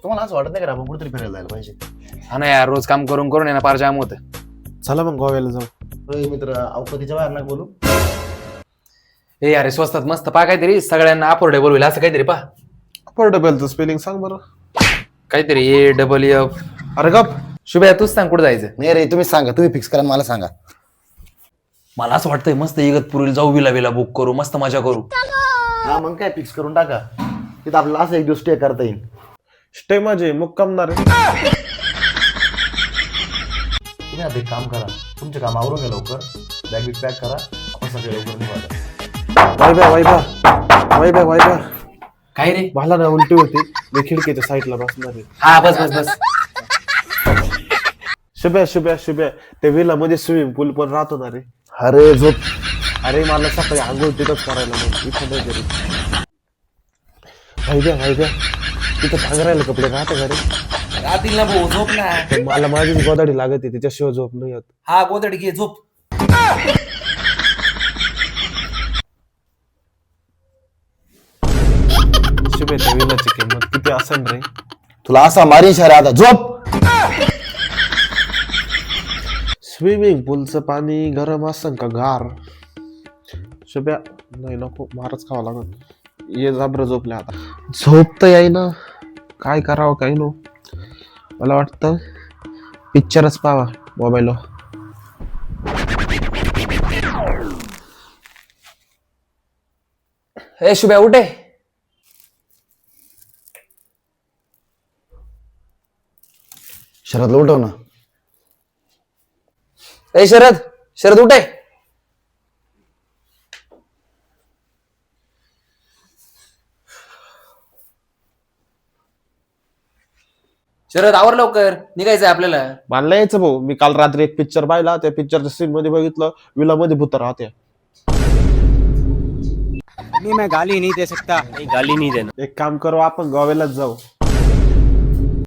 तुम्हाला असं वाटत नाही का आपण कुठेतरी फिरायला जायला पाहिजे? हा ना यार, रोज काम करून करून येणं फार जाम होतं. चला मग गोव्याला जाऊ. होय मित्र, अवकातीच्या बाहेर नका बोलू. हे यार स्वस्तात मस्त पा काहीतरी, सगळ्यांना अफोर्डेबल होईल असं काहीतरी पा. अफोर्डेबलचं स्पेलिंग सांग बरं. काहीतरी AFF. अरे गप. शुभ्या तूच सांग कुठं जायचं. नाही रे, तुम्ही सांगा, तुम्ही फिक्स करा, मला सांगा. मला असं वाटतंय मस्त इगतपुरीला जाऊ, विला बुक करू, मस्त मजा करू. हा मग काय, फिक्स करून टाका. तिथं आपल्याला असं एक दिवस स्टे करता येईल. स्टे म्हणजे मुक्कामणार आहे. तुम्ही आता एक काम करा, तुमचे काम आवरून घ्या लवकर, बॅग बिग पॅक करा, आपण सगळे लवकर निघाला. वायब्या काय रे? मला ना उलटी होती, मी खिडकीच्या साईडला बसणार आहे. हा बस. शुभ्या त्या विला मध्ये स्विमिंग पूल पण राहतो ना रे. अरे झोप. अरे मला सकाळी आंघोळ तिथंच करायला मग इथं नाही तरी. वायब्या तिथं पांघरायला कपडे राहते का रे? रात्रीला भाऊ झोप ना. पण मला माझीच गोदाडी लागत आहे, तिच्याशिवाय झोप नाही येत. हा गोदडी घे झोप. शुभ्या त्या विलाची किंमत किती असेल रे? तुला असा मारी शहर आता झोप. स्विमिंग पूलचं पाणी गरम असन का गार? शुभ्या नाही नको, मारच खावा लागत. ये जाबर झोपल्या आता. झोप तर याय ना, काय करावं काही नो. मला वाटतं पिक्चरच पाहावा मोबाईलवर. हे शुभ्या उठे. शरद उठव ना. ए शरद उठे. शरद आवर लवकर, निघायचंय आपल्याला. मला नाही यायचं भाऊ, मी काल रात्री एक पिक्चर पाहिला, त्या पिक्चरच्या सीन मध्ये बघितलं विला मध्ये भूत राहते. नहीं, मैं गाली नहीं दे सकता. एक काम करू, आपण गोव्यालाच जाऊ.